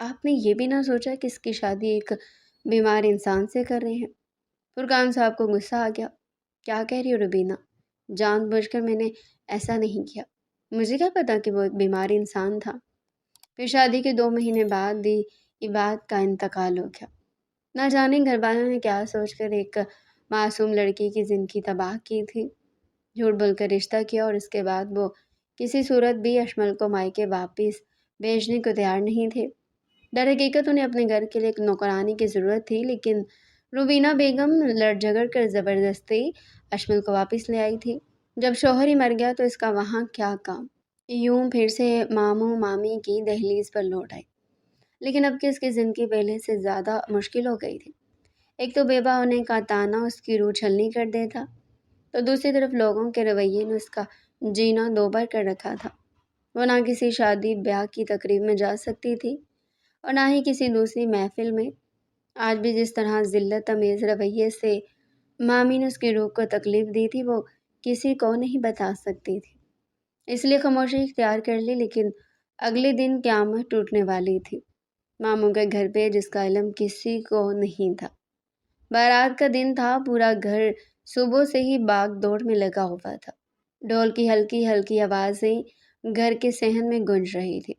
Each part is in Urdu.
آپ نے یہ بھی نہ سوچا کہ اس کی شادی ایک بیمار انسان سے کر رہے ہیں؟ فرقان صاحب کو غصہ آ گیا۔ کیا کہہ رہی ہو روبینہ؟ جان بوجھ کر میں نے ایسا نہیں کیا۔ مجھے کیا پتا کہ وہ ایک بیمار انسان تھا۔ پھر شادی کے 2 مہینے بعد دی عباد کا انتقال ہو گیا۔ نہ جانے گھر والوں نے کیا سوچ کر ایک معصوم لڑکی کی زندگی تباہ کی تھی۔ جھوٹ بول کر رشتہ کیا اور اس کے بعد وہ کسی صورت بھی اشمل کو مائکے واپس بھیجنے کو تیار نہیں تھے۔ در حقیقت انہیں اپنے گھر کے لیے ایک نوکرانی کی ضرورت تھی، لیکن روبینہ بیگم لڑ جھگڑ کر زبردستی اشمل کو واپس لے آئی تھی۔ جب شوہر ہی مر گیا تو اس کا وہاں کیا کام؟ یوں پھر سے ماموں مامی کی دہلیز پر لوٹ آئی، لیکن اب کہ اس کی زندگی پہلے سے زیادہ مشکل ہو گئی تھی۔ ایک تو بیوہ ہونے کا تانا اس کی روح چھلنی کر دیتا، تو دوسری طرف لوگوں کے رویے نے اس کا جینا دوبر کر رکھا تھا۔ وہ نہ کسی شادی بیاہ کی تقریب میں جا سکتی تھی اور نہ ہی کسی دوسری محفل میں۔ آج بھی جس طرح ذلت امیز رویے سے مامی نے اس کی روح کو تکلیف دی تھی، وہ کسی کو نہیں بتا سکتی تھی۔ اس لیے خاموشی اختیار کر لی، لیکن اگلے دن قیامت ٹوٹنے والی تھی۔ ماموں کے گھر پہ جس کا علم کسی کو نہیں تھا۔ بارات کا دن تھا، پورا گھر صبح سے ہی باغ دوڑ میں لگا ہوا تھا۔ ڈھول کی ہلکی ہلکی آوازیں گھر کے صحن میں گونج رہی تھی،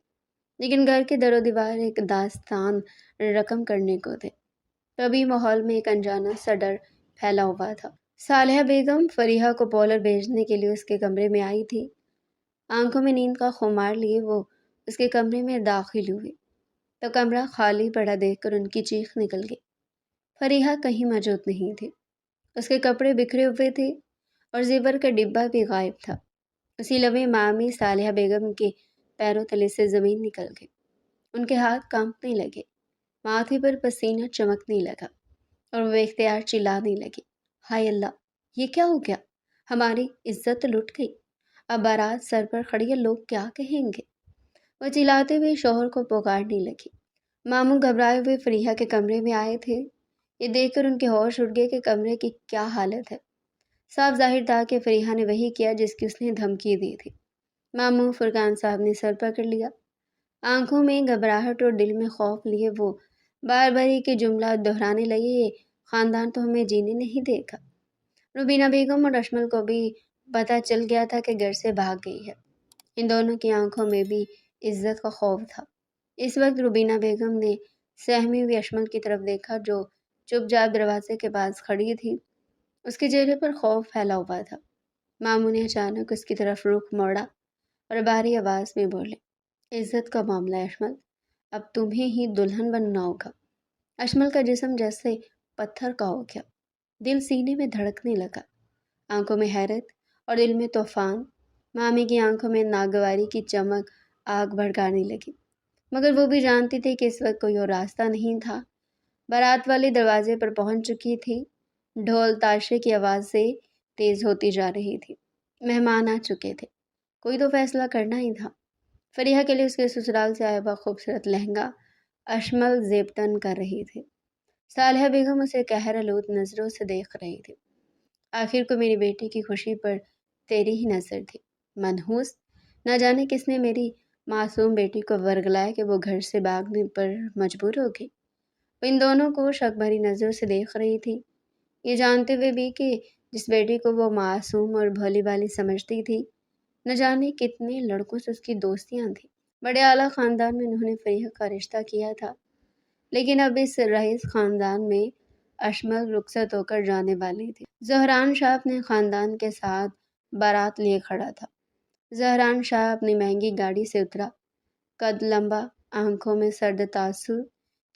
لیکن گھر کے در و دیوار ایک داستان رقم کرنے کو تھے۔ تبھی ماحول میں ایک انجانا سا ڈر پھیلا ہوا تھا۔ صالحہ بیگم فریحہ کو پالر بھیجنے کے لیے اس کے کمرے میں آئی تھی۔ آنکھوں میں نیند کا خمار لیے وہ اس کے کمرے میں داخل ہوئی تو کمرہ خالی پڑا دیکھ کر ان کی چیخ نکل گئی۔ فریحہ کہیں موجود نہیں تھی۔ اس کے کپڑے بکھرے ہوئے تھے اور زیور کا ڈبہ بھی غائب تھا۔ اسی لمحے مامی صالحہ بیگم کے پیروں تلے سے زمین نکل گئی۔ ان کے ہاتھ کانپنے لگے، ماتھے پر پسینہ چمکنے لگا اور وہ اختیار چلانے لگی، ہائے اللہ، یہ کیا ہو گیا؟ ہماری عزت لٹ گئی۔ اب بارات سر پر کھڑی ہے، لوگ کیا کہیں گے؟ وہ چلاتے ہوئے شوہر کو پکارنے لگی۔ ماموں گھبرائے ہوئے فریحہ کے کمرے میں آئے تھے۔ یہ دیکھ کر ان کے ہوش اڑ گئے کہ کمرے کی کیا حالت ہے۔ صاف ظاہر تھا کہ فریحہ نے وہی کیا جس کی اس نے دھمکی دی تھی۔ ماموں فرقان صاحب نے سر پکڑ لیا۔ آنکھوں میں گھبراہٹ اور دل میں خوف لیے وہ بار بار ایک ہی جملہ دہرانے لگے، یہ خاندان تو ہمیں جینے نہیں دے گا۔ روبینہ بیگم اور اشمل کو بھی پتہ چل گیا تھا کہ گھر سے بھاگ گئی ہے۔ ان دونوں کی آنکھوں میں بھی عزت کا خوف تھا۔ اس وقت روبینہ بیگم نے سہمی ہوئی اشمل کی طرف دیکھا جو چپ چاپ دروازے کے پاس کھڑی تھی۔ اس کے چہرے پر خوف پھیلا ہوا تھا۔ ماموں نے اچانک اس کی طرف رخ موڑا اور بھاری آواز میں بولے، عزت کا معاملہ ہے اشمل، اب تمہیں ہی دلہن بننا ہوگا۔ اشمل کا جسم جیسے پتھر کا ہو گیا، دل سینے میں دھڑکنے لگا، آنکھوں میں حیرت اور دل میں طوفان۔ مامی کی آنکھوں میں ناگواری کی چمک آگ بھڑکانے لگی، مگر وہ بھی جانتی تھی کہ اس وقت کوئی اور راستہ نہیں تھا۔ بارات والی دروازے پر پہنچ چکی تھی۔ ڈھول تاشے کی آوازیں تیز ہوتی جا رہی تھی۔ مہمان آ چکے تھے، کوئی تو فیصلہ کرنا ہی تھا۔ فریحہ کے لیے اس کے سسرال سے آیا ہوا خوبصورت لہنگا اشمل زیبتن کر رہی تھی۔ صالحہ بیگم اسے قہر آلود نظروں سے دیکھ رہی تھی۔ آخر کو میری بیٹی کی خوشی پر تیری ہی نظر تھی، منحوس، نہ جانے کس نے میری معصوم بیٹی کو ورگلایا کہ وہ گھر سے بھاگنے پر مجبور ہو گئی۔ وہ ان دونوں کو شک بھری نظروں سے دیکھ رہی تھی، یہ جانتے ہوئے بھی کہ جس بیٹی کو وہ معصوم اور بھولی بھالی سمجھتی تھی، نہ جانے کتنے لڑکوں سے اس کی دوستیاں تھیں۔ بڑے اعلیٰ خاندان میں انہوں نے فریحہ کا رشتہ کیا تھا، لیکن اب اس رئیس خاندان میں اشمل رخصت ہو کر جانے والی تھی۔ زہران شاہ اپنے خاندان کے ساتھ بارات لیے کھڑا تھا۔ زہران شاہ اپنی مہنگی گاڑی سے اترا، قد لمبا، آنکھوں میں سرد تاثر،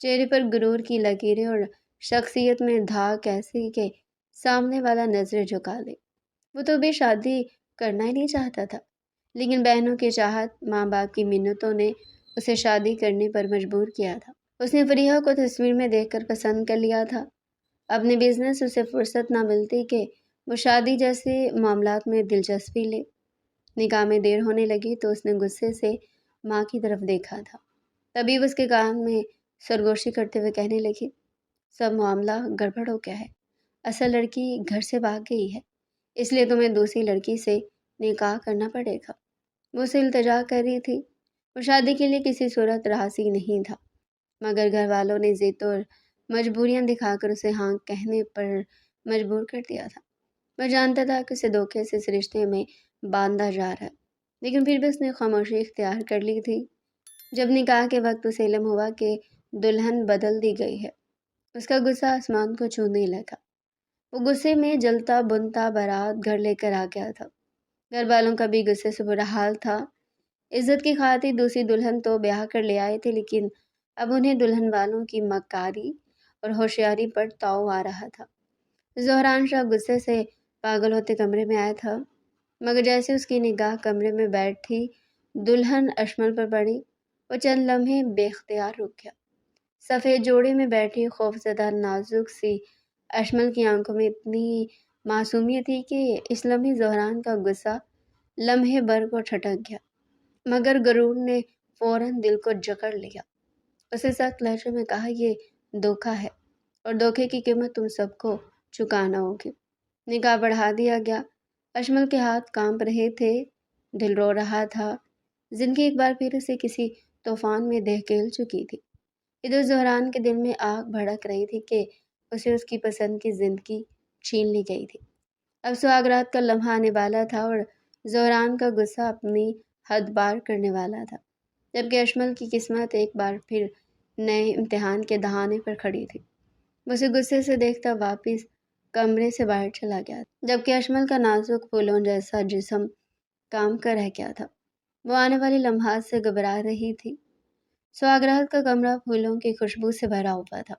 چہرے پر غرور کی لکیریں اور شخصیت میں دھاک ایسی کہ سامنے والا نظریں جھکا لے۔ وہ تو بھی شادی کرنا ہی نہیں چاہتا تھا، لیکن بہنوں کی چاہت، ماں باپ کی منتوں نے اسے شادی کرنے پر مجبور کیا تھا۔ اس نے فریحہ کو تصویر میں دیکھ کر پسند کر لیا تھا۔ اپنے بزنس اسے فرصت نہ ملتی کہ وہ شادی جیسے معاملات میں دلچسپی لے۔ نکاح میں دیر ہونے لگی تو اس نے غصے سے ماں کی طرف دیکھا تھا۔ تبھی وہ اس کے کان میں سرگوشی کرتے ہوئے کہنے لگی، سب معاملہ گڑبڑ ہو گیا ہے، اصل لڑکی گھر سے بھاگ گئی ہے، اس لیے تمہیں دوسری لڑکی سے نکاح کرنا پڑے گا۔ وہ اسے التجا کر رہی تھی، وہ شادی کے لیے کسی صورت راضی نہیں تھا۔ مگر گھر والوں نے ضد اور مجبوریاں دکھا کر اسے ہاں کہنے پر مجبور کر دیا تھا۔ وہ جانتا تھا کہ اسے دھوکے سے اس رشتے میں باندھا جا رہا ہے، لیکن پھر بھی اس نے خاموشی اختیار کر لی تھی۔ جب نکاح کے وقت اسے علم ہوا کہ دلہن بدل دی گئی ہے، اس کا غصہ آسمان کو چھونے لگا۔ وہ غصے میں جلتا بنتا بارات گھر لے کر آ گیا تھا۔ گھر والوں کا بھی غصے سے برا حال تھا۔ عزت کی خاطر دوسری دلہن تو بیاہ کر لے آئے تھے، لیکن اب انہیں دلہن والوں کی مکاری اور ہوشیاری پر تاؤ آ رہا تھا۔ زہران شاہ غصے سے پاگل ہوتے کمرے میں آیا تھا، مگر جیسے اس کی نگاہ کمرے میں بیٹھی دلہن اشمل پر پڑی، وہ چند لمحے بے اختیار رک گیا۔ سفید جوڑے میں بیٹھی خوفزدہ نازک سی اشمل کی آنکھوں میں اتنی معصومیت تھی کہ اس لمحے زہران کا غصہ لمحے بھر کو ٹھٹک گیا، مگر غرور نے فوراً دل کو جکڑ لیا۔ اسے سخت لہجے میں کہا، یہ دھوکہ ہے اور دھوکے کی قیمت تم سب کو چکانا ہوگی۔ نکاح بڑھا دیا گیا۔ اشمل کے ہاتھ کانپ رہے تھے، دل رو رہا تھا۔ زندگی ایک بار پھر اسے کسی طوفان میں دھکیل چکی تھی۔ ادھر زہران کے دل میں آگ بھڑک رہی تھی کہ اسے اس کی پسند کی زندگی چھین لی گئی تھی۔ اب سہاگ رات کا لمحہ آنے والا تھا اور زہران کا غصہ اپنی حد پار کرنے والا تھا، جبکہ اشمل کی قسمت ایک بار پھر نئے امتحان کے دہانے پر کھڑی تھی۔ وہ اسے غصے سے دیکھتا واپس کمرے سے باہر چلا گیا، جبکہ اشمل کا نازک پھولوں جیسا جسم کام کر رہ گیا تھا۔ وہ آنے والے لمحات سے گھبرا رہی تھی۔ سہاگ رات کا کمرہ پھولوں کی خوشبو سے بھرا ہوا تھا۔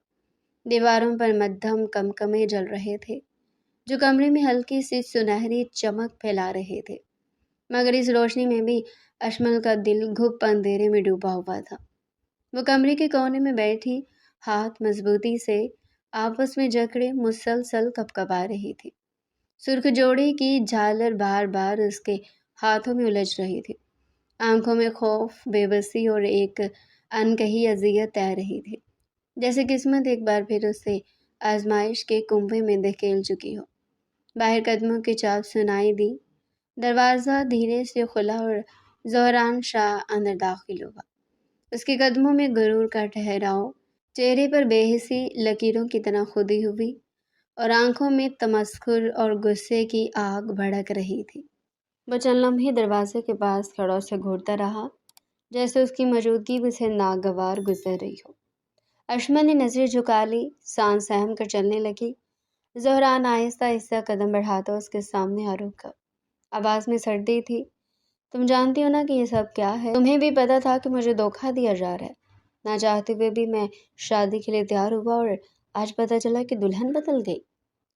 دیواروں پر مدھم کمکمے جل رہے تھے، جو کمرے میں ہلکی سی سنہری چمک پھیلا رہے تھے، مگر اس روشنی میں بھی اشمل کا دل گھپ اندھیرے میں ڈوبا ہوا تھا۔ وہ کمرے کے کونے میں بیٹھی ہاتھ مضبوطی سے آپس میں جکڑے مسلسل کپکپا رہی تھی۔ سرخ جوڑے کی جھالر بار بار اس کے ہاتھوں میں الجھ رہی تھی۔ آنکھوں میں خوف، بے بسی اور ایک انکہی اذیت تیر رہی تھی، جیسے قسمت ایک بار پھر اسے آزمائش کے کنبے میں دھکیل چکی ہو۔ باہر قدموں کی چاپ سنائی دی، دروازہ دھیرے سے کھلا اور زہران شاہ اندر داخل ہوا۔ اس کے قدموں میں غرور کا ٹھہراؤ، چہرے پر بے حسی لکیروں کی طرح کھدی ہوئی، اور آنکھوں میں تمسخر اور غصے کی آگ بھڑک رہی تھی۔ وہ چند لمحے دروازے کے پاس کھڑا اسے گھورتا رہا، جیسے اس کی موجودگی اسے ناگوار گزر رہی ہو۔ اشمل نے نظریں جھکا لی، سانس سہم کر چلنے لگی۔ زہران آہستہ آہستہ قدم بڑھاتا اس کے سامنے آ رکا۔ آواز میں سردی تھی۔ تم جانتی ہو نا کہ یہ سب کیا ہے؟ تمہیں بھی پتا تھا کہ مجھے دھوکہ دیا جا رہا ہے۔ نہ چاہتے ہوئے بھی میں شادی کے لیے تیار ہوا اور آج پتہ چلا کہ دلہن بدل گئی۔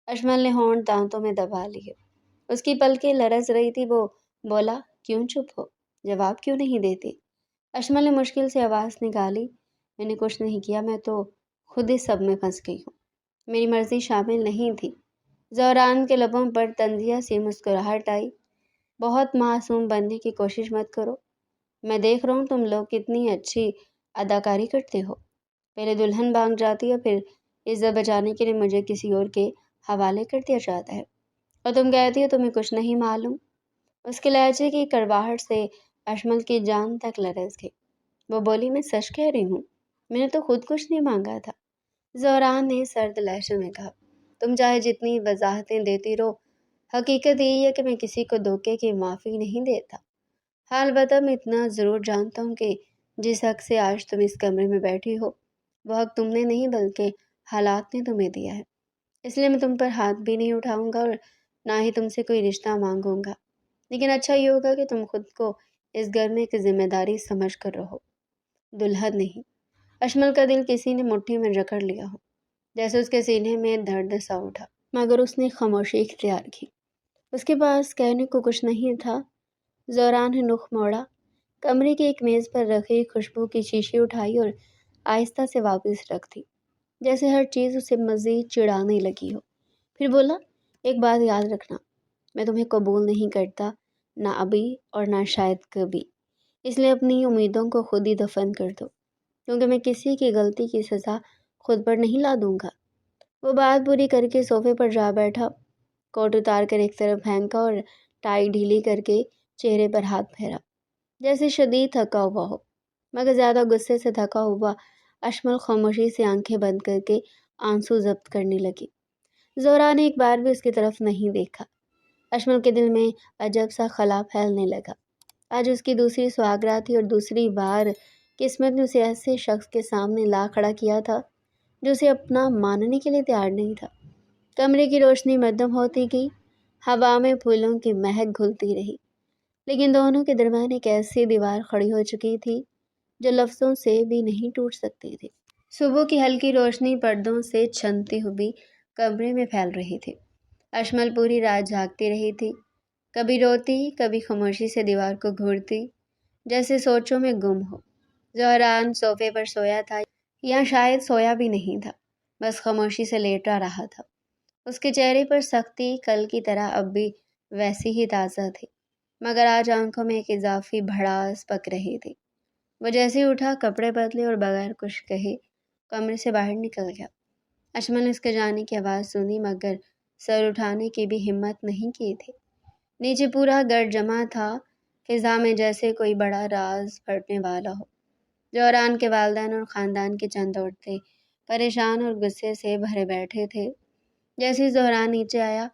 اشمل نے ہونٹ دانتوں میں دبا لیے۔ اس کی پلکیں لرز رہی تھی۔ وہ بولا، کیوں چپ ہو؟ جواب کیوں نہیں دیتی؟ اشمل نے مشکل سے آواز نکالی، میں نے کچھ نہیں کیا، میں تو خود اس سب میں پھنس گئی ہوں، میری مرضی شامل نہیں تھی۔ زہران کے لبوں پر طنزیہ سی مسکراہٹ آئی۔ بہت معصوم بننے کی کوشش مت کرو، میں دیکھ رہا ہوں تم لوگ کتنی اچھی اداکاری کرتے ہو۔ پہلے دلہن بھاگ جاتی ہے، پھر عزت بچانے کے لیے مجھے کسی اور کے حوالے کر دیا جاتا ہے، اور تم کہتی ہو تمہیں کچھ نہیں معلوم۔ اس کے لہجے کی کڑواہٹ سے اشمل کی جان تک لرز گئی۔ وہ بولی، میں سچ کہہ رہی ہوں، میں نے تو خود کچھ نہیں مانگا تھا۔ زہران نے سرد لہجے میں کہا، تم چاہے جتنی وضاحتیں دیتی رہو، حقیقت یہی ہے کہ میں کسی کو دھوکے کی معافی نہیں دیتا۔ حال البتہ میں اتنا ضرور جانتا ہوں کہ جس حق سے آج تم اس کمرے میں بیٹھی ہو، وہ حق تم نے نہیں بلکہ حالات نے تمہیں دیا ہے۔ اس لیے میں تم پر ہاتھ بھی نہیں اٹھاؤں گا اور نہ ہی تم سے کوئی رشتہ مانگوں گا، لیکن اچھا یہ ہوگا کہ تم خود کو اس گھر میں ایک ذمہ داری سمجھ کر رہو، دلہن نہیں۔ اشمل کا دل کسی نے مٹھی میں جکڑ لیا ہو، جیسے اس کے سینے میں درد سا اٹھا، مگر اس نے خاموشی اختیار کی۔ اس کے پاس کہنے کو کچھ نہیں تھا۔ زہران نے رخ موڑا، کمرے کی ایک میز پر رکھی خوشبو کی شیشی اٹھائی اور آہستہ سے واپس رکھ دی، جیسے ہر چیز اسے مزید چڑھانے لگی ہو۔ پھر بولا، ایک بات یاد رکھنا، میں تمہیں قبول نہیں کرتا، نہ ابھی اور نہ شاید کبھی، اس لیے اپنی امیدوں کو خود ہی دفن کر دو، کیونکہ میں کسی کی غلطی کی سزا خود پر نہیں لا دوں گا۔ وہ بات پوری کر کے صوفے پر جا بیٹھا، کوٹ اتار کر ایک طرف پھینکا اور ٹائی ڈھیلی کر کے چہرے پر ہاتھ پھیرا، جیسے شدید تھکا ہوا ہو، مگر زیادہ غصے سے تھکا ہوا اشمل خاموشی سے آنکھیں بند کر کے آنسو ضبط کرنے لگی۔ زہرا نے ایک بار بھی اس کی طرف نہیں دیکھا۔ اشمل کے دل میں عجب سا خلا پھیلنے لگا۔ آج اس کی دوسری سہاگرات تھی اور دوسری بار قسمت نے اسے ایسے شخص کے سامنے لا کھڑا کیا تھا جو اسے اپنا ماننے کے لیے تیار نہیں تھا۔ کمرے کی روشنی مدھم ہوتی گئی، ہوا میں پھولوں کی مہک گھلتی رہی، لیکن دونوں کے درمیان ایک ایسی دیوار کھڑی ہو چکی تھی جو لفظوں سے بھی نہیں ٹوٹ سکتی تھی۔ صبح کی ہلکی روشنی پردوں سے چھنتی ہوئی کمرے میں پھیل رہی تھی۔ اشمل پوری رات جاگتی رہی تھی، کبھی روتی، کبھی خاموشی سے دیوار کو گھورتی، جیسے سوچوں میں گم ہو۔ زہران صوفے پر سویا تھا، یا شاید سویا بھی نہیں تھا، بس خاموشی سے لیٹا رہا تھا۔ اس کے چہرے پر سختی کل کی طرح اب بھی ویسی ہی تازہ تھی، مگر آج آنکھوں میں ایک اضافی بھڑاس پک رہی تھی۔ وہ جیسے اٹھا، کپڑے بدلے اور بغیر کچھ کہے کمرے سے باہر نکل گیا۔ اشمل نے اس کے جانے کی آواز سنی، مگر سر اٹھانے کی بھی ہمت نہیں کی تھی۔ نیچے پورا گرد جمع تھا، فضا میں جیسے کوئی بڑا راز پھٹنے والا ہو۔ زہران کے والدین اور خاندان کی چند عورتیں پریشان اور غصے سے بھرے بیٹھے تھے۔ جیسے زہران نیچے آیا،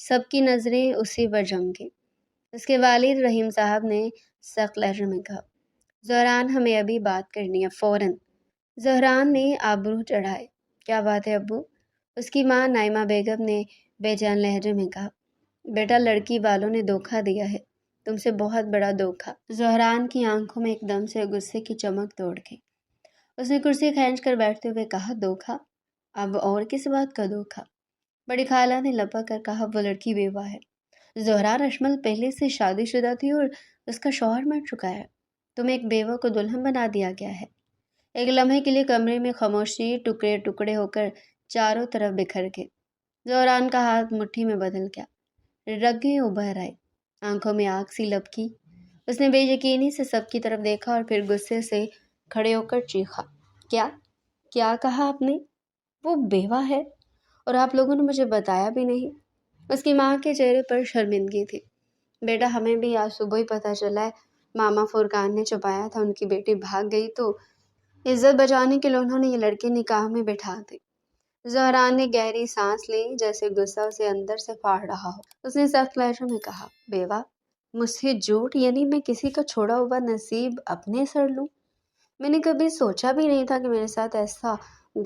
سب کی نظریں اسی پر جم گئی۔ اس کے والد رحیم صاحب نے سخت لہجے میں کہا، زہران ہمیں ابھی بات کرنی ہے، فوراً۔ زہران نے آبرو چڑھائے۔ کیا بات ہے ابو؟ اس کی ماں نائمہ بیگم نے بے چین لہجے میں کہا، بیٹا لڑکی والوں نے دھوکہ دیا ہے، تم سے بہت بڑا دھوکہ۔ زہران کی آنکھوں میں ایک دم سے غصے کی چمک دوڑ گئی۔ اس نے کرسی کھینچ کر بیٹھتے ہوئے کہا، دھوکہ؟ اب اور کس بات کا دھوکہ؟ بڑی خالہ نے لپک کر کہا، وہ لڑکی بیوہ ہے۔ زہران، اشمل پہلے سے شادی شدہ تھی اور اس کا شوہر مر چکا ہے، تمہیں ایک بیوہ کو دلہن بنا دیا گیا ہے۔ ایک لمحے کے لیے کمرے میں خاموشی ٹکڑے ٹکڑے ہو کر چاروں طرف بکھر گئی۔ زہران کا ہاتھ مٹھی میں بدل گیا، رگیں ابھر آئی، آنکھوں میں آگ سی لپکی۔ اس نے بے یقینی سے سب کی طرف دیکھا اور پھر غصے سے کھڑے ہو کر چیخا، کیا کہا آپ نے؟ وہ بیوہ ہے اور آپ لوگوں نے مجھے بتایا بھی نہیں۔ اس کی ماں کے چہرے پر شرمندگی تھی۔ بیٹا ہمیں بھی آج صبح ہی پتہ چلا ہے، ماما فرقان نے چھپایا تھا، ان کی بیٹی بھاگ گئی تو عزت بچانے کے لیے انہوں نے یہ لڑکی نکاح میں بٹھا دی۔ زہران نے گہری سانس لی، جیسے غصہ اسے اندر سے پھاڑ رہا ہو۔ اس نے سخت لہجے میں کہا، بیوہ؟ مجھ سے جھوٹ؟ یعنی میں کسی کا چھوڑا ہوا نصیب اپنے سر لوں؟ میں نے کبھی سوچا بھی نہیں تھا کہ میرے ساتھ ایسا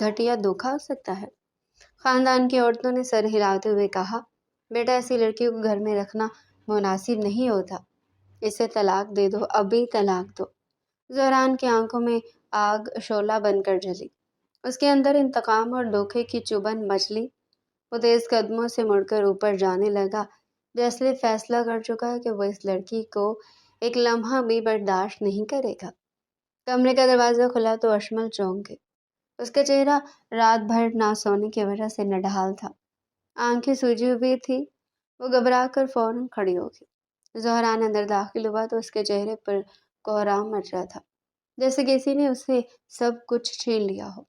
گھٹیا دھوکہ ہو سکتا ہے۔ خاندان کی عورتوں نے سر ہلاتے ہوئے کہا، بیٹا ایسی لڑکی کو گھر میں رکھنا مناسب نہیں ہوتا، اسے طلاق دے دو، ابھی طلاق دو۔ زہران کی آنکھوں میں آگ شعلہ بن کر جلی، اس کے اندر انتقام اور دھوکے کی چبھن مچلی۔ وہ تیز قدموں سے مڑ کر اوپر جانے لگا، جیسے فیصلہ کر چکا ہے کہ وہ اس لڑکی کو ایک لمحہ بھی برداشت نہیں کرے گا۔ کمرے کا دروازہ کھلا تو اشمل چونک گئی۔ اس کا چہرہ رات بھر نہ سونے کی وجہ سے نڈھال تھا، آنکھیں سوجی ہوئی تھی۔ وہ گھبرا کر فوراً کھڑی ہو گئی۔ زہران اندر داخل ہوا تو اس کے چہرے پر کوہرام مچ رہا تھا، جیسے کسی نے اسے سب کچھ چھین لیا ہو۔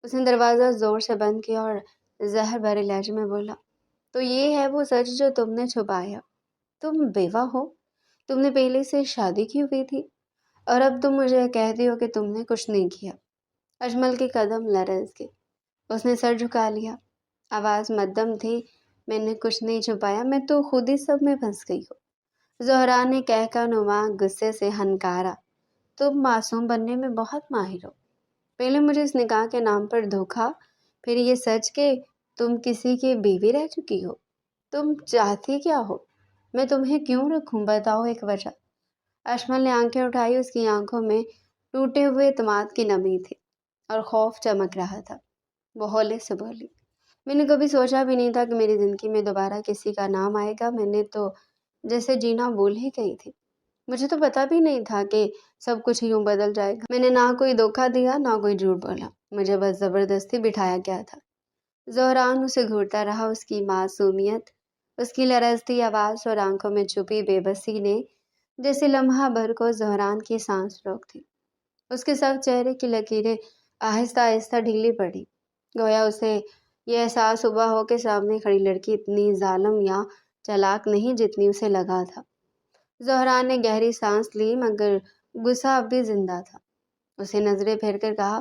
اس نے دروازہ زور سے بند کیا اور زہر بھرے لہجے میں بولا، تو یہ ہے وہ سچ جو تم نے چھپایا؟ تم بیوہ ہو، تم نے پہلے سے شادی کی ہوئی تھی، اور اب تم مجھے کہتی ہو کہ تم نے کچھ نہیں کیا۔ اشمل کے قدم لرز گئے، اس نے سر جھکا لیا، آواز مدھم تھی، میں نے کچھ نہیں چھپایا، میں تو خود ہی سب میں پھنس گئی ہوں۔ زہران نے کہہ نما غصے سے ہنکارا، تم معصوم بننے میں بہت ماہر ہو۔ پہلے مجھے اس نکاح کے نام پر دھوکا، پھر یہ سچ کہ تم کسی کی بیوی رہ چکی ہو۔ تم چاہتی کیا ہو؟ میں تمہیں کیوں رکھوں؟ بتاؤ ایک وجہ۔ اشمل نے آنکھیں اٹھائی، اس کی آنکھوں میں ٹوٹے ہوئے اعتماد کی نمی تھی اور خوف چمک رہا تھا۔ وہ ہولے سے بولی، میں نے کبھی سوچا بھی نہیں تھا کہ میری زندگی میں دوبارہ کسی کا نام آئے گا، میں نے تو جیسے جینا بھول ہی گئی تھی۔ مجھے تو پتا بھی نہیں تھا کہ سب کچھ یوں بدل جائے گا۔ میں نے نہ کوئی دھوکہ دیا، نہ کوئی جھوٹ بولا، مجھے بس زبردستی بٹھایا گیا تھا۔ زہران اسے گھورتا رہا، اس کی معصومیت، اس کی لرزتی آواز اور آنکھوں میں چھپی بے بسی نے جیسے لمحہ بھر کو زہران کی سانس روک دی۔ اس کے سخت چہرے کی لکیریں آہستہ آہستہ ڈھیلی پڑی، گویا اسے یہ احساس ہوا ہو کہ سامنے کھڑی لڑکی اتنی ظالم یا چالاک نہیں جتنی اسے لگا تھا۔ زہران نے گہری سانس لی، مگر غصہ اب بھی زندہ تھا۔ اسے نظریں پھیر کر کہا،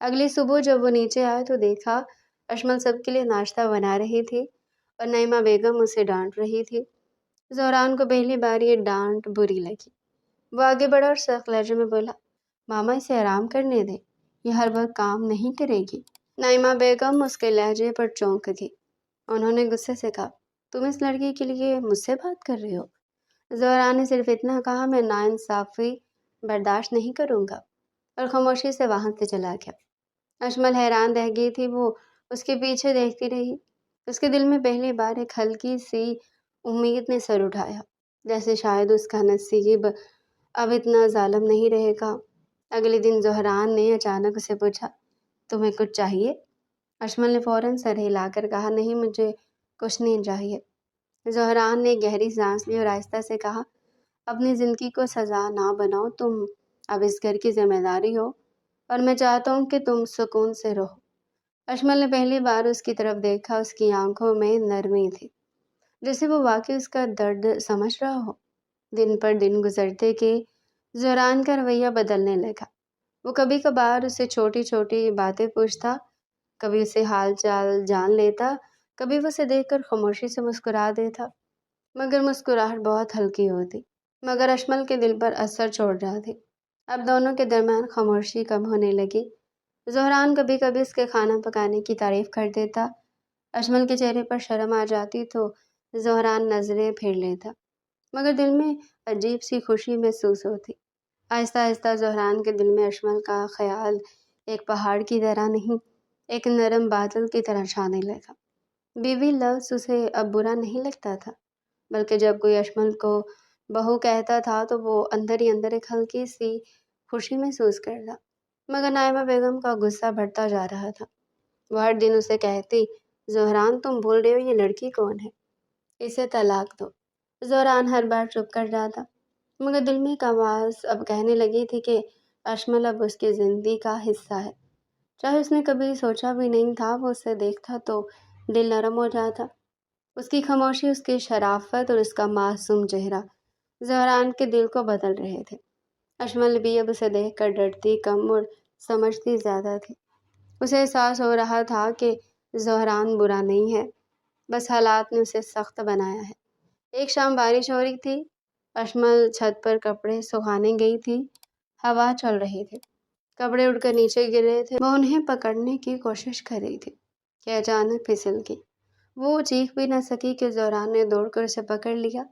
اگلی صبح جب وہ نیچے آئے تو دیکھا اشمل سب کے لیے ناشتہ بنا رہی تھی اور نعیمہ بیگم اسے ڈانٹ رہی تھی۔ زہران کو پہلی بار یہ ڈانٹ بری لگی۔ وہ آگے بڑھا اور سخت لہجے میں بولا، ماما اسے آرام کرنے دے، یہ ہر وقت کام نہیں کرے گی۔ نعیمہ بیگم اس کے لہجے پر چونک گئی۔ انہوں نے غصے سے کہا، تم اس لڑکی کے لیے مجھ سے بات کر رہے ہو؟ زہرا نے صرف اتنا کہا، میں ناانصافی برداشت نہیں کروں گا، اور خاموشی سے وہاں سے چلا گیا۔ اشمل حیران رہ گئی تھی، وہ اس کے پیچھے دیکھتی رہی۔ اس کے دل میں پہلی بار ایک ہلکی سی امید نے سر اٹھایا، جیسے شاید اس کا نصیب اب اتنا ظالم نہیں رہے گا۔ اگلے دن زہران نے اچانک اسے پوچھا، تمہیں کچھ چاہیے؟ اشمل نے فوراً سر ہلا کر کہا، نہیں مجھے کچھ نہیں چاہیے۔ زہران نے گہری سانس لی اور آہستہ سے کہا، اپنی زندگی کو سزا نہ بناؤ، تم اب اس گھر کی ذمہ داری ہو اور میں چاہتا ہوں کہ تم سکون سے رہو۔ اشمل نے پہلی بار اس کی طرف دیکھا، اس کی آنکھوں میں نرمی تھی، جیسے وہ واقعی اس کا درد سمجھ رہا ہو۔ دن پر دن گزرتے کہ زہران کا رویہ بدلنے لگا۔ وہ کبھی کبھار اسے چھوٹی چھوٹی باتیں پوچھتا، کبھی اسے حال چال جان لیتا، کبھی وہ اسے دیکھ کر خاموشی سے مسکرا دیتا، مگر مسکراہٹ بہت ہلکی ہوتی، مگر اشمل کے دل پر اثر چھوڑ جاتی۔ اب دونوں کے درمیان خاموشی کم ہونے لگی۔ زہران کبھی کبھی اس کے کھانا پکانے کی تعریف کر دیتا، اشمل کے چہرے پر شرم آ جاتی تو زہران نظریں پھیر لیتا، مگر دل میں عجیب سی خوشی محسوس ہوتی۔ آہستہ آہستہ زہران کے دل میں اشمل کا خیال ایک پہاڑ کی طرح نہیں، ایک نرم بادل کی طرح چھانے لگا۔ بیوی لفظ اسے اب برا نہیں لگتا تھا، بلکہ جب کوئی اشمل کو بہو کہتا تھا تو وہ اندر ہی اندر ایک ہلکی سی خوشی محسوس کرتا۔ مگر نائمہ بیگم کا غصہ بڑھتا جا رہا تھا۔ وہ ہر دن اسے کہتی، زہران تم بھول رہے ہو یہ لڑکی کون ہے، اسے طلاق دو۔ زہران ہر بار چپ کر جاتا، مگر دل میں ایک آواز اب کہنے لگی تھی کہ اشمل اب اس کی زندگی کا حصہ ہے۔ چاہے اس نے کبھی سوچا بھی نہیں تھا، وہ اسے دیکھتا تو دل نرم ہو جاتا۔ اس کی خاموشی، اس کی شرافت اور اس کا معصوم چہرہ زہران کے دل کو بدل رہے تھے۔ اشمل بھی اب اسے دیکھ کر ڈرتی کم اور سمجھتی زیادہ تھی۔ اسے احساس ہو رہا تھا کہ زہران برا نہیں ہے، بس حالات نے اسے سخت بنایا ہے۔ ایک شام بارش ہو رہی تھی، اشمل چھت پر کپڑے سکھانے گئی تھی، ہوا چل رہی تھی، کپڑے اڑ کر نیچے گر رہے تھے۔ وہ انہیں پکڑنے کی کوشش کر رہی تھی کہ اچانک پھسل گئی۔ وہ چیخ بھی نہ سکی کہ زہران نے دوڑ کر اسے پکڑ لیا۔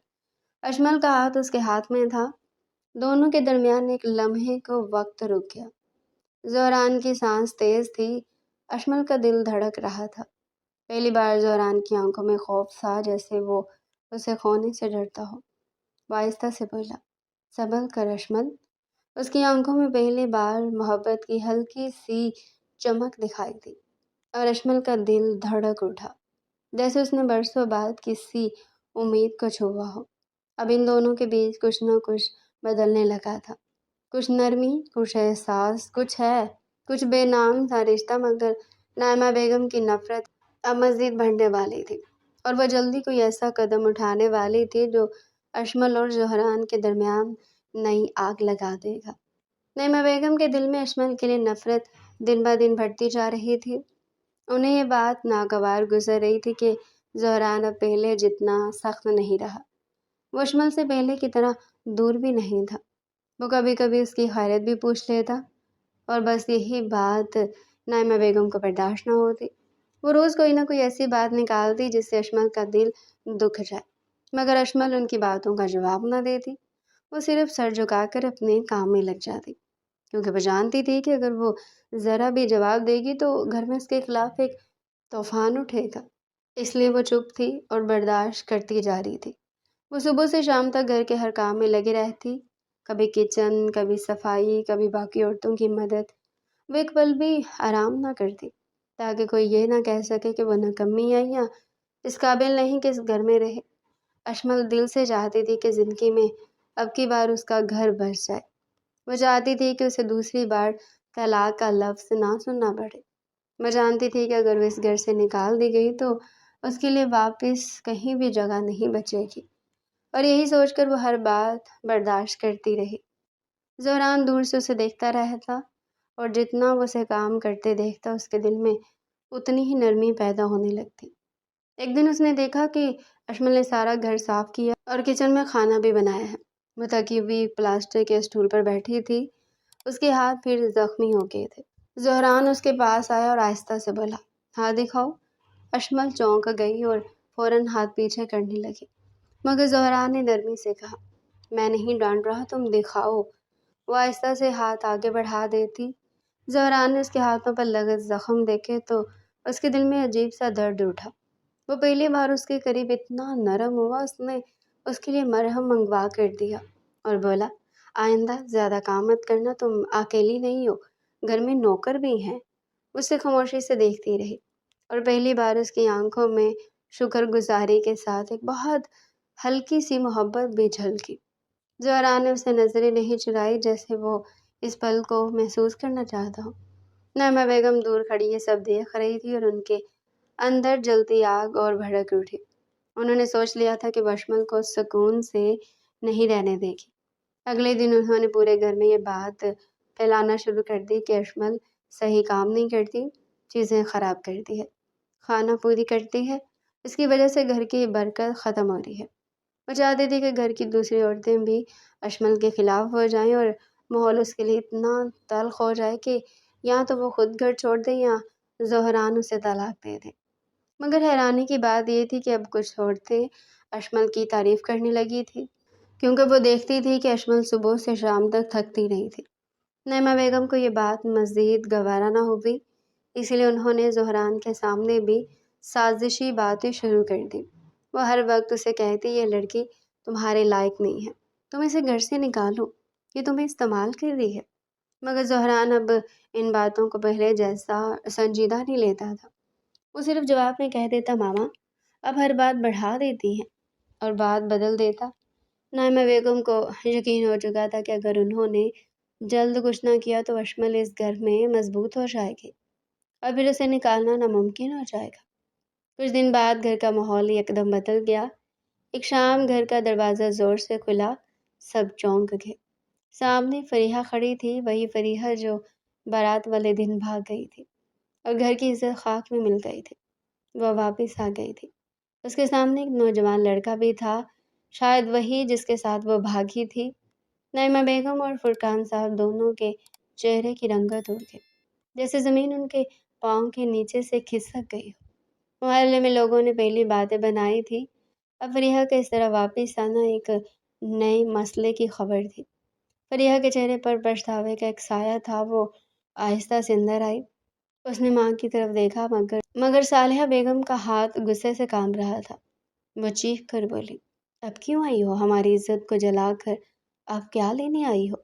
اشمل کا ہاتھ اس کے ہاتھ میں تھا، دونوں کے درمیان ایک لمحے کو وقت رک گیا۔ زہران کی سانس تیز تھی، اشمل کا دل دھڑک رہا تھا۔ پہلی بار زہران کی آنکھوں میں خوف تھا، جیسے وہ اسے کھونے سے ڈرتا ہو۔ وہ آہستہ سے بولا، صبر کر اشمل۔ اس کی آنکھوں میں پہلی بار محبت کی ہلکی سی چمک دکھائی دی، اور اشمل کا دل دھڑک اٹھا، جیسے اس نے برسوں بعد کسی امید کو چھوا ہو۔ اب ان دونوں کے بیچ کچھ نہ کچھ بدلنے لگا تھا، کچھ نرمی، کچھ احساس، کچھ بے نام تھا رشتہ، مگر نائمہ بیگم کی نفرت اب مزید بڑھنے والی تھی، اور وہ جلدی کوئی ایسا قدم اٹھانے والی تھی جو اشمل اور زہران کے درمیان نئی آگ لگا دے گا۔ نائمہ بیگم کے دل میں اشمل کے لیے نفرت دن بہ دن بڑھتی جا رہی تھی۔ انہیں یہ بات ناگوار گزر رہی تھی کہ زہران اب پہلے جتنا سخت نہیں رہا، وہ اشمل سے پہلے کی طرح دور بھی نہیں تھا۔ وہ کبھی کبھی اس کی خیریت بھی پوچھ لیتا، اور بس یہی بات نائمہ بیگم کو برداشت نہ ہوتی۔ وہ روز کوئی نہ کوئی ایسی بات نکالتی جس سے اشمل کا دل دکھ جائے، مگر اشمل ان کی باتوں کا جواب نہ دیتی۔ وہ صرف سر جھکا کر اپنے کام میں لگ جاتی، کیونکہ وہ جانتی تھی کہ اگر وہ ذرا بھی جواب دے گی تو گھر میں اس کے خلاف ایک طوفان اٹھے گا۔ اس لیے وہ چپ تھی اور برداشت کرتی جا رہی تھی۔ وہ صبح سے شام تک گھر کے ہر کام میں لگی رہتی، کبھی کچن، کبھی صفائی، کبھی باقی عورتوں کی مدد۔ وہ ایک پل بھی آرام نہ کرتی، تاکہ کوئی یہ نہ کہہ سکے کہ وہ نکمی ہے یا اس قابل نہیں کہ اس گھر میں رہے۔ اشمل دل سے چاہتی تھی کہ زندگی میں اب کی بار اس کا گھر بس جائے۔ وہ چاہتی تھی کہ اسے دوسری بار طلاق کا لفظ نہ سننا پڑے۔ وہ جانتی تھی کہ اگر وہ اس گھر سے نکال دی گئی تو اس کے لیے واپس کہیں بھی جگہ نہیں بچے گی، اور یہی سوچ کر وہ ہر بات برداشت کرتی رہی۔ زہران دور سے اسے دیکھتا رہتا، اور جتنا وہ اسے کام کرتے دیکھتا اس کے دل میں اتنی ہی نرمی پیدا ہونے لگتی۔ ایک دن اس نے دیکھا کہ اشمل نے سارا گھر صاف کیا اور کچن میں کھانا بھی بنایا ہے۔ وہ تھکی ہوئی پلاسٹک کے اسٹول پر بیٹھی تھی، اس کے ہاتھ پھر زخمی ہو گئے تھے۔ زہران اس کے پاس آیا اور آہستہ سے بولا، ہاتھ دکھاؤ۔ اشمل چونک گئی اور فوراً ہاتھ پیچھے کرنے لگی، مگر زہران نے نرمی سے کہا، میں نہیں ڈانٹ رہا، تم دکھاؤ۔ وہ آہستہ سے ہاتھ آگے بڑھا دیتی۔ زہران نے اس کے ہاتھوں پر لگے زخم دیکھے تو اس کے دل میں عجیب سا درد اٹھا۔ وہ پہلی بار اس کے قریب اتنا نرم ہوا، اس نے اس کے لیے مرہم منگوا کر دیا اور بولا، آئندہ زیادہ کام مت کرنا، تم اکیلی نہیں ہو، گھر میں نوکر بھی ہیں۔ اسے خاموشی سے دیکھتی رہی اور پہلی بار اس کی آنکھوں میں شکر گزاری کے ساتھ ایک بہت ہلکی سی محبت بھی جھلکی۔ زہرا نے اسے نظریں نہیں چرائی، جیسے وہ اس پل کو محسوس کرنا چاہتا ہو۔ نعمہ بیگم دور کھڑی یہ سب دیکھ رہی تھی اور ان کے اندر جلتی آگ اور بھڑک اٹھی۔ انہوں نے سوچ لیا تھا کہ وہ اشمل کو سکون سے نہیں رہنے دے گی۔ اگلے دن انہوں نے پورے گھر میں یہ بات پھیلانا شروع کر دی کہ اشمل صحیح کام نہیں کرتی، چیزیں خراب کرتی ہے، کھانا پوری کرتی ہے، اس کی وجہ سے گھر کی برکت ختم ہو رہی ہے۔ وہ چاہتی تھی کہ گھر کی دوسری عورتیں بھی اشمل کے خلاف ہو جائیں اور ماحول اس کے لیے اتنا تلخ ہو جائے کہ یا تو وہ خود گھر چھوڑ دیں یا زہران اسے طلاق دے دے۔ مگر حیرانی کی بات یہ تھی کہ اب کچھ عورتیں اشمل کی تعریف کرنے لگی تھی، کیونکہ وہ دیکھتی تھی کہ اشمل صبح سے شام تک تھکتی نہیں تھی۔ نعمہ بیگم کو یہ بات مزید گوارا نہ ہوئی، اس لیے انہوں نے زہران کے سامنے بھی سازشی باتیں شروع کر دی۔ وہ ہر وقت اسے کہتی، یہ لڑکی تمہارے لائق نہیں ہے، تم اسے گھر سے نکالو، یہ تمہیں استعمال کر رہی ہے۔ مگر زہران اب ان باتوں کو پہلے جیسا سنجیدہ نہیں لیتا تھا۔ وہ صرف جواب میں کہہ دیتا، ماما اب ہر بات بڑھا دیتی ہیں، اور بات بدل دیتا۔ نعمہ بیگم کو یقین ہو چکا تھا کہ اگر انہوں نے جلد کچھ نہ کیا تو اشمل اس گھر میں مضبوط ہو جائے گی اور پھر اسے نکالنا ناممکن ہو جائے گا۔ کچھ دن بعد گھر کا ماحول یکدم بدل گیا۔ ایک شام گھر کا دروازہ زور سے کھلا، سب چونک گئے۔ سامنے فریحہ کھڑی تھی، وہی فریحہ جو بارات والے دن بھاگ گئی تھی اور گھر کی عزت خاک میں مل گئی تھی۔ وہ واپس آ گئی تھی۔ اس کے سامنے ایک نوجوان لڑکا بھی تھا، شاید وہی جس کے ساتھ وہ بھاگی تھی۔ نعمہ بیگم اور فرقان صاحب دونوں کے چہرے کی رنگت اڑ گئی، جیسے زمین ان کے پاؤں کے نیچے سے کھسک گئی ہو۔ محلے میں لوگوں نے پہلی باتیں بنائی تھی، اب فریحہ کا اس طرح واپس آنا ایک نئے مسئلے کی خبر تھی۔ فریحہ کے چہرے پر پچھتاوے کا ایک سایہ تھا، وہ آہستہ سے اندر آئی۔ اس نے ماں کی طرف دیکھا، مگر صالحہ بیگم کا ہاتھ غصے سے کانپ رہا تھا۔ وہ چیخ کر بولی، اب کیوں آئی ہو؟ ہماری عزت کو جلا کر اب کیا لینے آئی ہو؟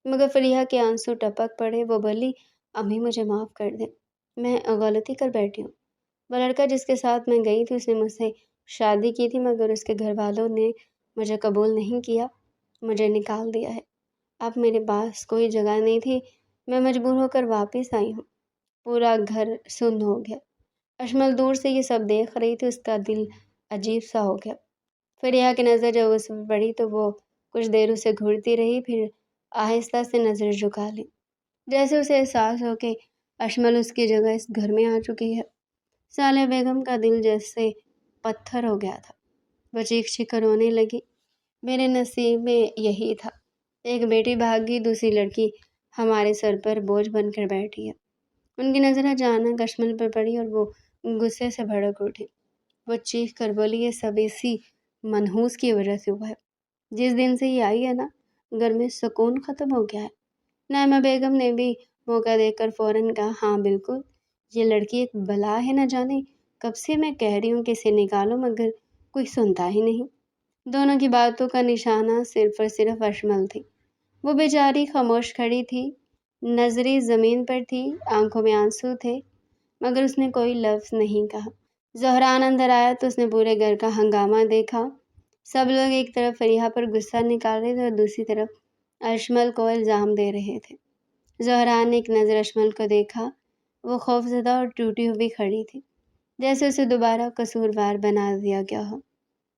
مگر فریحہ کے آنسو ٹپک پڑے۔ وہ بولی، امی مجھے معاف کر دیں، میں غلطی کر بیٹھی ہوں۔ وہ لڑکا جس کے ساتھ میں گئی تھی، اس نے مجھ سے شادی کی تھی، مگر اس کے گھر والوں نے مجھے قبول نہیں کیا، مجھے نکال دیا ہے۔ اب میرے پاس کوئی جگہ نہیں تھی، میں مجبور ہو کر واپس آئی ہوں۔ پورا گھر سن ہو گیا۔ اشمل دور سے یہ سب دیکھ رہی تھی، اس کا دل عجیب سا ہو گیا۔ فریحہ کی نظر جب اس پر پڑی تو وہ کچھ دیر اسے گھورتی رہی، پھر آہستہ سے نظر جھکا لی، جیسے اسے احساس ہو کہ اشمل اس کی جگہ اس گھر میں آ چکی ہے۔ صالحہ بیگم کا دل جیسے پتھر ہو گیا تھا۔ وہ چیخ چیخ کر رونے لگی، میرے نصیب میں یہی تھا، ایک بیٹی بھاگی، دوسری لڑکی ہمارے سر پر بوجھ بن کر بیٹھی ہے۔ ان کی نظر اچانک اشمل پر پڑی اور وہ غصے سے بھڑک اٹھی۔ وہ چیخ کر بولی، یہ سب اسی منحوس کی وجہ سے ہوا ہے، جس دن سے یہ آئی ہے نا، گھر میں سکون ختم ہو گیا ہے۔ نعمہ بیگم نے بھی موقع دے کر فوراً کہا، ہاں بالکل، یہ لڑکی ایک بلا ہے، نہ جانے کب سے میں کہہ رہی ہوں کہ اسے نکالو، مگر کوئی سنتا ہی نہیں۔ دونوں کی باتوں کا نشانہ صرف اور صرف اشمل تھی۔ وہ بیچاری خاموش کھڑی تھی، نظریں زمین پر تھی، آنکھوں میں آنسو تھے، مگر اس نے کوئی لفظ نہیں کہا۔ زہران اندر آیا تو اس نے پورے گھر کا ہنگامہ دیکھا۔ سب لوگ ایک طرف فریحہ پر غصہ نکال رہے تھے اور دوسری طرف اشمل کو الزام دے رہے تھے۔ زہران نے ایک نظر اشمل کو دیکھا، وہ خوفزدہ اور ٹوٹی ہوئی کھڑی تھی، جیسے اسے دوبارہ قصوروار بنا دیا گیا ہو۔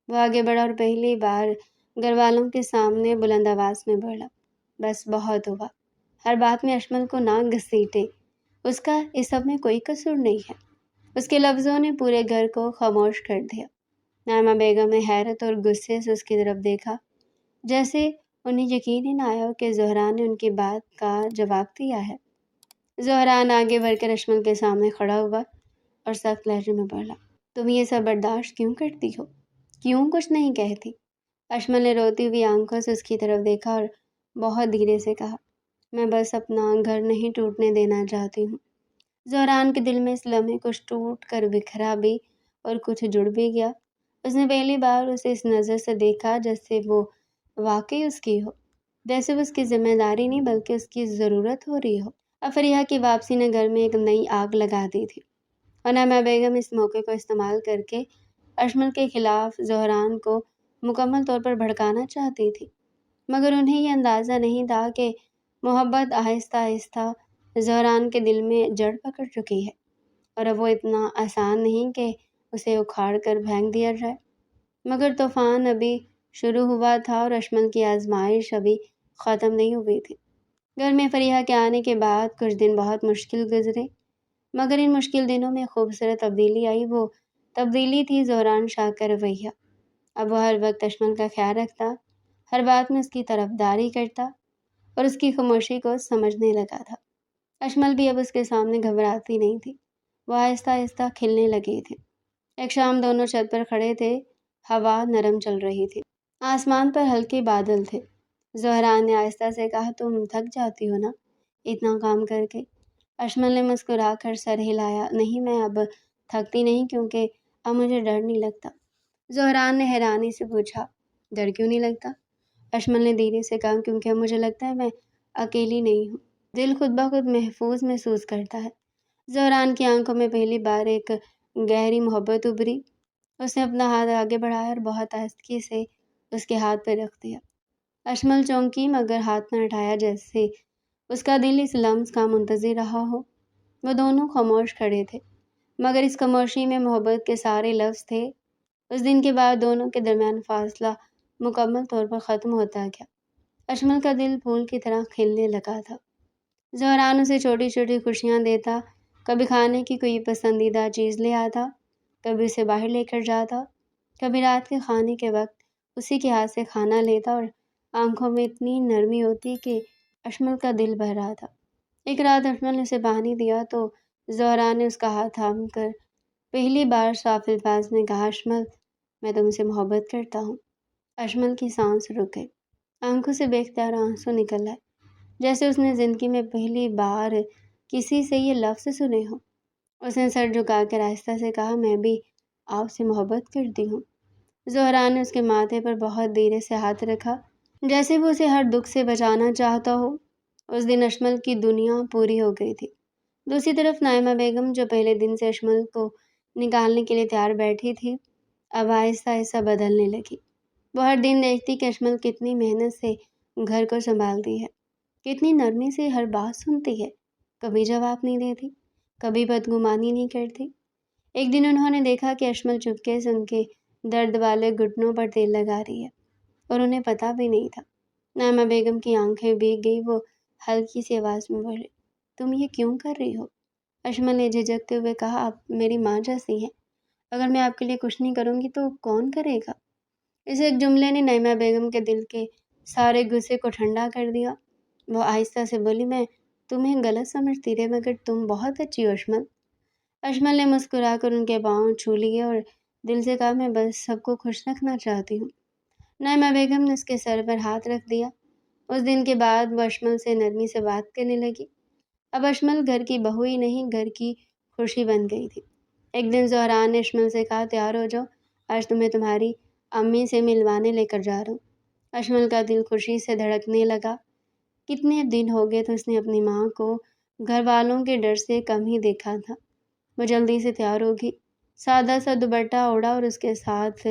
وہ آگے بڑھا اور پہلی بار گھر والوں کے سامنے بلند آواز میں بولا، بس بہت ہوا، ہر بات میں اشمل کو نہ گھسیٹے، اس کا اس سب میں کوئی قصور نہیں ہے۔ اس کے لفظوں نے پورے گھر کو خاموش کر دیا۔ نائمہ بیگم نے حیرت اور غصے سے اس کی طرف دیکھا، جیسے انہیں یقین ہی نہ آیا کہ زہرا نے ان کی بات کا جواب دیا ہے۔ زہران آگے بڑھ کر اشمل کے سامنے کھڑا ہوا اور سخت لہجے میں بولا، تم یہ سب برداشت کیوں کرتی ہو؟ کیوں کچھ نہیں کہتی؟ اشمل نے روتی ہوئی آنکھوں سے اس کی طرف دیکھا اور بہت دھیرے سے کہا، میں بس اپنا گھر نہیں ٹوٹنے دینا چاہتی ہوں۔ زہران کے دل میں اس لمحے کچھ ٹوٹ کر بکھرا بھی اور کچھ جڑ بھی گیا۔ اس نے پہلی بار اسے اس نظر سے دیکھا جیسے وہ واقعی اس کی ہو، جیسے وہ اس کی ذمہ داری نہیں بلکہ اس کی ضرورت ہو رہی ہو۔ اب فریحہ کی واپسی نے گھر میں ایک نئی آگ لگا دی تھی اور نائمہ بیگم اس موقع کو استعمال کر کے اشمل کے خلاف زہران کو مکمل طور پر بھڑکانا چاہتی تھی، مگر انہیں یہ اندازہ نہیں تھا کہ محبت آہستہ آہستہ زہران کے دل میں جڑ پکڑ چکی ہے اور اب وہ اتنا آسان نہیں کہ اسے اکھاڑ کر پھینک دیا جائے۔ مگر طوفان ابھی شروع ہوا تھا اور اشمل کی آزمائش ابھی ختم نہیں ہوئی تھی۔ گھر میں فریحہ کے آنے کے بعد کچھ دن بہت مشکل گزرے، مگر ان مشکل دنوں میں خوبصورت تبدیلی آئی۔ وہ تبدیلی تھی زہران شاہ کا رویہ۔ اب وہ ہر وقت اشمل کا خیال رکھتا، ہر بات میں اس کی طرفداری کرتا اور اس کی خاموشی کو سمجھنے لگا تھا۔ اشمل بھی اب اس کے سامنے گھبراتی نہیں تھی، وہ آہستہ آہستہ کھلنے لگی تھی۔ ایک شام دونوں چھت پر کھڑے تھے، ہوا نرم چل رہی تھی، آسمان پر ہلکے بادل تھے۔ زہران نے آہستہ سے کہا، تم تھک جاتی ہو نا اتنا کام کر کے؟ اشمل نے مسکرا کر سر ہلایا، نہیں میں اب تھکتی نہیں کیونکہ اب مجھے ڈر نہیں لگتا۔ زہران نے حیرانی سے پوچھا، ڈر کیوں نہیں لگتا؟ اشمل نے دھیرے سے کہا، کیونکہ اب مجھے لگتا ہے میں اکیلی نہیں ہوں، دل خود بخود محفوظ محسوس کرتا ہے۔ زہران کی آنکھوں میں پہلی بار ایک گہری محبت ابھری۔ اس نے اپنا ہاتھ آگے بڑھایا اور بہت آہستگی سے اس کے ہاتھ پہ رکھ دیا۔ اشمل چونکی مگر ہاتھ نہ اٹھایا، جیسے اس کا دل اس لمس کا منتظر رہا ہو۔ وہ دونوں خاموش کھڑے تھے، مگر اس خاموشی میں محبت کے سارے لفظ تھے۔ اس دن کے بعد دونوں کے درمیان فاصلہ مکمل طور پر ختم ہوتا گیا۔ اشمل کا دل پھول کی طرح کھلنے لگا تھا۔ زہران اسے چھوٹی چھوٹی خوشیاں دیتا، کبھی کھانے کی کوئی پسندیدہ چیز لے آتا، کبھی اسے باہر لے کر جاتا، کبھی رات کے کھانے کے وقت اسی کے ہاتھ سے کھانا لیتا اور آنکھوں میں اتنی نرمی ہوتی کہ اشمل کا دل بہل رہا تھا۔ ایک رات اشمل نے اسے پانی دیا تو زہران نے اس کا ہاتھ تھام کر پہلی بار صاف الفاظ میں کہا، اشمل میں تم سے محبت کرتا ہوں۔ اشمل کی سانس رک گئی، آنکھوں سے بے اختیار آنسو نکل آئے، جیسے اس نے زندگی میں پہلی بار کسی سے یہ لفظ سنے ہوں۔ اس نے سر جھکا کر آہستہ سے کہا، میں بھی آپ سے محبت کرتی ہوں۔ زہران نے اس کے ماتھے پر بہت دھیرے سے ہاتھ رکھا، جیسے وہ اسے ہر دکھ سے بچانا چاہتا ہو۔ اس دن اشمل کی دنیا پوری ہو گئی تھی۔ دوسری طرف نائمہ بیگم، جو پہلے دن سے اشمل کو نکالنے کے لیے تیار بیٹھی تھی، اب آہستہ آہستہ بدلنے لگی۔ وہ ہر دن دیکھتی کہ اشمل کتنی محنت سے گھر کو سنبھالتی ہے، کتنی نرمی سے ہر بات سنتی ہے، کبھی جواب نہیں دیتی، کبھی بدگمانی نہیں کرتی۔ ایک دن انہوں نے دیکھا کہ اشمل چپکے سے ان کے درد والے گھٹنوں پر تیل لگا رہی ہے اور انہیں پتہ بھی نہیں تھا۔ نائمہ بیگم کی آنکھیں بھیگ گئی، وہ ہلکی سی آواز میں بولے، تم یہ کیوں کر رہی ہو؟ اشمل نے جھجکتے ہوئے کہا، آپ میری ماں جیسی ہیں، اگر میں آپ کے لیے کچھ نہیں کروں گی تو کون کرے گا؟ اس ایک جملے نے نائمہ بیگم کے دل کے سارے غصے کو ٹھنڈا کر دیا۔ وہ آہستہ سے بولی، میں تمہیں غلط سمجھتی رہے مگر تم بہت اچھی ہو اشمل۔ اشمل نے مسکرا کر ان کے پاؤں چھو لیے اور دل سے کہا، میں بس سب کو خوش رکھنا چاہتی ہوں۔ نائمہ بیگم نے اس کے سر پر ہاتھ رکھ دیا۔ اس دن کے بعد وہ اشمل سے نرمی سے بات کرنے لگی۔ اب اشمل گھر کی بہو ہی نہیں، گھر کی خوشی بن گئی تھی۔ ایک دن زہران نے اشمل سے کہا، تیار ہو جاؤ، آج تمہیں تمہاری امی سے ملوانے لے کر جا رہا ہوں۔ اشمل کا دل خوشی سے دھڑکنے لگا۔ کتنے دن ہو گئے تو اس نے اپنی ماں کو گھر والوں کے ڈر سے کم ہی دیکھا تھا۔ وہ جلدی سے تیار ہوگی، سادہ سا دوپٹہ اوڑھا اور اس کے ساتھ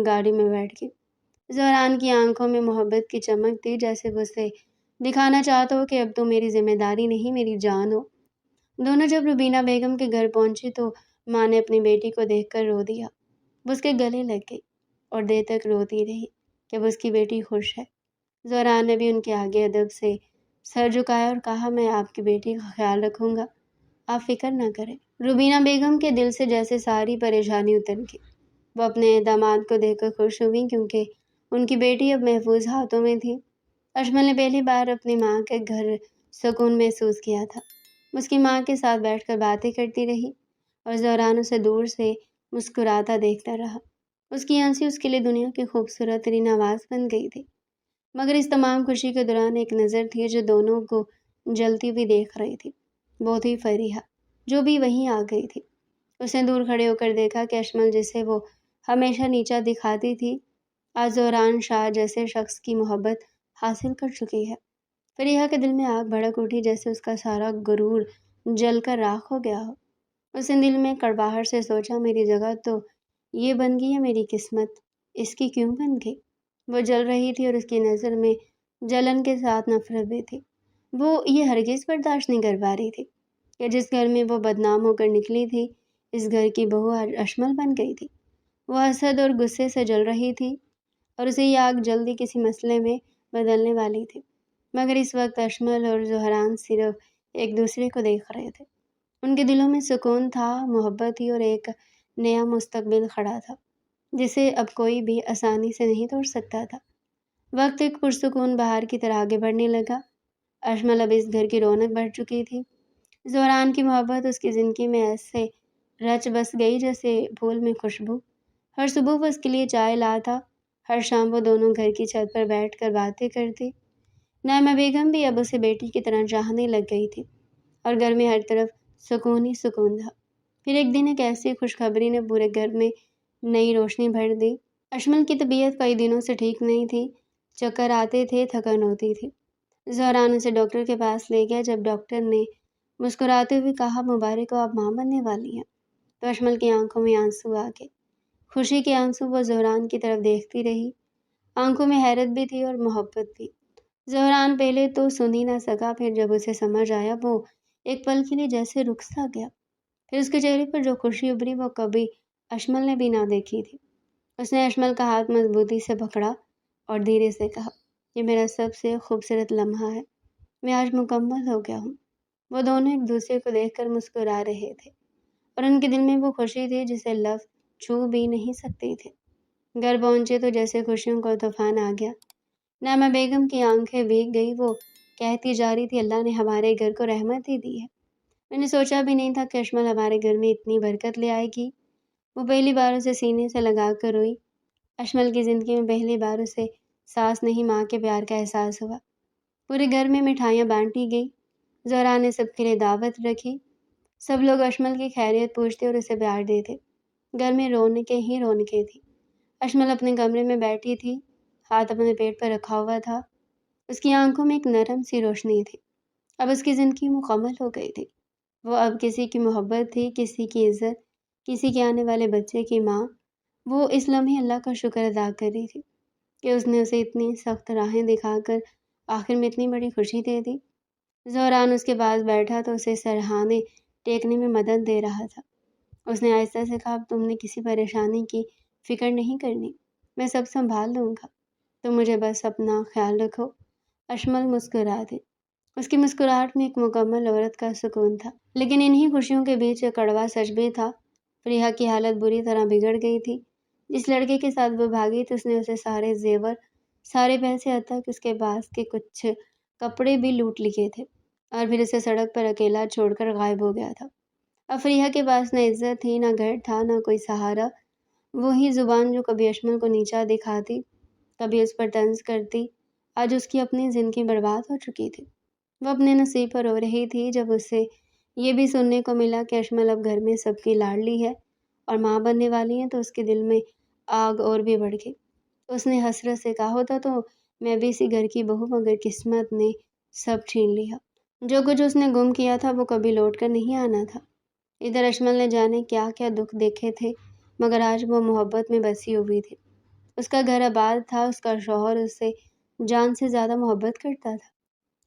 گاڑی میں بیٹھ گئی۔ زہران کی آنکھوں میں محبت کی چمک تھی، جیسے وہ اسے دکھانا چاہتا ہو کہ اب تو میری ذمہ داری نہیں، میری جان ہو۔ دونوں جب روبینہ بیگم کے گھر پہنچی تو ماں نے اپنی بیٹی کو دیکھ کر رو دیا۔ وہ اس کے گلے لگ گئی اور دیر تک روتی رہی کہ وہ اس کی بیٹی خوش ہے۔ زہران نے بھی ان کے آگے ادب سے سر جھکایا اور کہا میں آپ کی بیٹی کا خیال رکھوں گا، آپ فکر نہ کریں۔ روبینہ بیگم کے دل سے جیسے ساری پریشانی اتر گئی۔ وہ اپنے داماد کو دیکھ کر خوش ہوئی کیونکہ ان کی بیٹی اب محفوظ ہاتھوں میں تھی۔ اشمل نے پہلی بار اپنی ماں کے گھر سکون محسوس کیا تھا۔ اس کی ماں کے ساتھ بیٹھ کر باتیں کرتی رہی اور زہران اسے دور سے مسکراتا دیکھتا رہا۔ اس کی ہنسی اس کے لیے دنیا کی خوبصورت ترین آواز بن گئی تھی۔ مگر اس تمام خوشی کے دوران ایک نظر تھی جو دونوں کو جلتی ہوئی دیکھ رہی تھی۔ وہ تھی فریحہ، جو بھی وہیں آ گئی تھی۔ اس نے دور کھڑے ہو کر دیکھا کہ اشمل جسے وہ ہمیشہ نیچا دکھاتی تھی، آج زہران شاہ جیسے شخص کی محبت حاصل کر چکی ہے۔ فریحہ کے دل میں آگ بھڑک اٹھی، جیسے اس کا سارا غرور جل کر راکھ ہو گیا ہو۔ اس نے دل میں کڑواہٹ سے سوچا، میری جگہ تو یہ بن گئی ہے، میری قسمت اس کی کیوں بن گئی؟ وہ جل رہی تھی اور اس کی نظر میں جلن کے ساتھ نفرت بھی تھی۔ وہ یہ ہرگز برداشت نہیں کر پا رہی تھی کہ جس گھر میں وہ بدنام ہو کر نکلی تھی، اس گھر کی بہو آج اشمل بن گئی تھی۔ وہ حسد اور غصے سے جل رہی تھی اور اسے یہ آگ جلدی کسی مسئلے میں بدلنے والی تھی۔ مگر اس وقت اشمل اور زہران صرف ایک دوسرے کو دیکھ رہے تھے۔ ان کے دلوں میں سکون تھا، محبت تھی اور ایک نیا مستقبل کھڑا تھا جسے اب کوئی بھی آسانی سے نہیں توڑ سکتا تھا۔ وقت ایک پرسکون بہار کی طرح آگے بڑھنے لگا۔ اشمل اب اس گھر کی رونق بڑھ چکی تھی۔ زہران کی محبت اس کی زندگی میں ایسے رچ بس گئی جیسے پھول میں خوشبو۔ ہر صبح وہ اس کے لیے چائے لاتا، ہر شام وہ دونوں گھر کی چھت پر بیٹھ کر باتیں کرتی۔ نعمہ بیگم بھی اب اسے بیٹی کی طرح چاہنے لگ گئی تھی اور گھر میں ہر طرف سکون ہی سکون تھا۔ پھر ایک دن ایک ایسی خوشخبری نے پورے گھر میں نئی روشنی بھر دی۔ اشمل کی طبیعت کئی دنوں سے ٹھیک نہیں تھی، چکر آتے تھے، تھکن ہوتی تھی۔ زہران اسے ڈاکٹر کے پاس لے گیا۔ جب ڈاکٹر نے مسکراتے ہوئے کہا، مبارک ہو، آپ ماں بننے والی ہیں، تو اشمل کی آنکھوں میں آنسو آ گئے، خوشی کے آنسو۔ وہ زہران کی طرف دیکھتی رہی، آنکھوں میں حیرت بھی تھی اور محبت بھی۔ زہران پہلے تو سن ہی نہ سکا، پھر جب اسے سمجھ آیا وہ ایک پل کے لیے جیسے رک سا گیا۔ پھر اس کے چہرے پر جو خوشی ابھری وہ کبھی اشمل نے بھی نہ دیکھی تھی۔ اس نے اشمل کا ہاتھ مضبوطی سے پکڑا اور دھیرے سے کہا، یہ میرا سب سے خوبصورت لمحہ ہے، میں آج مکمل ہو گیا ہوں۔ وہ دونوں ایک دوسرے کو دیکھ کر مسکرا رہے تھے اور ان کے دل میں وہ خوشی تھی جسے لفظ چھو بھی نہیں سکتے تھے۔ گھر پہنچے تو جیسے خوشیوں کا طوفان آ گیا۔ نعمہ بیگم کی آنکھیں بھیگ گئی، وہ کہتی جا رہی تھی، اللہ نے ہمارے گھر کو رحمت ہی دی ہے۔ میں نے سوچا بھی نہیں تھا کہ اشمل ہمارے گھر میں اتنی برکت لے آئے گی۔ وہ پہلی بار اسے سینے سے لگا کر روئی۔ اشمل کی زندگی میں پہلی بار اسے ساس نہیں ماں کے پیار کا احساس ہوا۔ پورے گھر میں مٹھائیاں بانٹی گئی، زہران نے سب کے لیے دعوت رکھی، سب لوگ اشمل کی خیریت پوچھتے اور اسے پیار دیتے۔ گھر میں رونقیں ہی رونقیں تھیں۔ اشمل اپنے کمرے میں بیٹھی تھی، ہاتھ اپنے پیٹ پر رکھا ہوا تھا۔ اس کی آنکھوں میں ایک نرم سی روشنی تھی۔ اب اس کی زندگی مکمل ہو گئی تھی۔ وہ اب کسی کی محبت تھی، کسی کی عزت، کسی کے آنے والے بچے کی ماں۔ وہ اس لمحے اللہ کا شکر ادا کر رہی تھی کہ اس نے اسے اتنی سخت راہیں دکھا کر آخر میں اتنی بڑی خوشی دے دی۔ زہران اس کے پاس بیٹھا تو اسے سرہانے ٹیکنے میں مدد دے رہا تھا۔ اس نے آہستہ سے کہا، اب تم نے کسی پریشانی کی فکر نہیں کرنی، میں سب سنبھال لوں گا، تم مجھے بس اپنا خیال رکھو۔ اشمل مسکرا دی۔ اس کی مسکراہٹ میں ایک مکمل عورت کا سکون تھا۔ لیکن انہی خوشیوں کے بیچ ایک کڑوا سچ بھی تھا۔ فریحہ کی حالت بری طرح بگڑ گئی تھی۔ جس لڑکے کے ساتھ وہ بھاگی تھی، اس نے اسے سارے زیور، سارے پیسے، حتیٰ کہ اس کے پاس کے کچھ کپڑے بھی لوٹ لیے تھے اور پھر اسے سڑک پر اکیلا چھوڑ کر غائب ہو گیا تھا۔ اب فریحہ کے پاس نہ عزت تھی، نہ گھر تھا، نہ کوئی سہارا۔ وہی زبان جو کبھی اشمل کو نیچا دکھاتی، کبھی اس پر طنز کرتی، آج اس کی اپنی زندگی برباد ہو چکی تھی۔ وہ اپنے نصیب پر رو رہی تھی جب اسے یہ بھی سننے کو ملا کہ اشمل اب گھر میں سب کی لاڈلی ہے اور ماں بننے والی ہے، تو اس کے دل میں آگ اور بھی بڑھ گئی۔ اس نے حسرت سے کہا، ہوتا تو میں بھی اسی گھر کی بہو، مگر قسمت نے سب چھین لیا۔ جو کچھ اس نے گم کیا تھا وہ کبھی لوٹ کر نہیں آنا تھا۔ ادھر اشمل نے جانے کیا کیا دکھ دیکھے تھے، مگر آج وہ محبت میں بسی ہوئی تھی۔ اس کا گھر آباد تھا، اس کا شوہر اس سے جان سے زیادہ محبت کرتا تھا،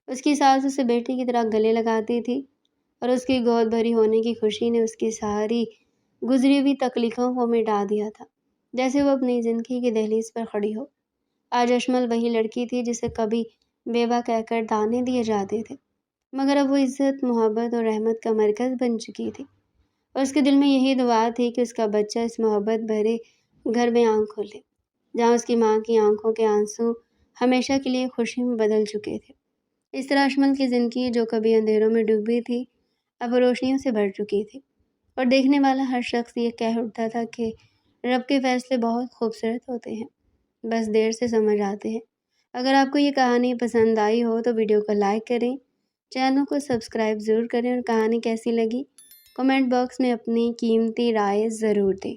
اس کی ساس اسے بیٹی کی طرح گلے لگاتی تھی اور اس کی گود بھری ہونے کی خوشی نے اس کی ساری گزری ہوئی تکلیفوں کو مٹا دیا تھا، جیسے وہ اپنی زندگی کی دہلیز پر کھڑی ہو۔ آج اشمل وہی لڑکی تھی جسے کبھی بیوہ کہہ کر دانے دیے جاتے تھے، مگر اب وہ عزت، محبت اور رحمت کا مرکز بن چکی تھی، اور اس کے دل میں یہی دعا تھی کہ اس کا بچہ اس محبت بھرے گھر میں آنکھ کھولے، جہاں اس کی ماں کی آنکھوں کے آنسو ہمیشہ کے لیے خوشی میں بدل چکے تھے۔ اس طرح اشمل کی زندگی، جو کبھی اندھیروں میں ڈوبی تھی، اب روشنیوں سے بھر چکی تھی، اور دیکھنے والا ہر شخص یہ کہہ اٹھتا تھا کہ رب کے فیصلے بہت خوبصورت ہوتے ہیں، بس دیر سے سمجھ آتے ہیں۔ اگر آپ کو یہ کہانی پسند آئی ہو تو ویڈیو کو لائک کریں، چینل کو سبسکرائب ضرور کریں، اور کہانی کیسی لگی کمنٹ باکس میں اپنی قیمتی رائے ضرور دیں۔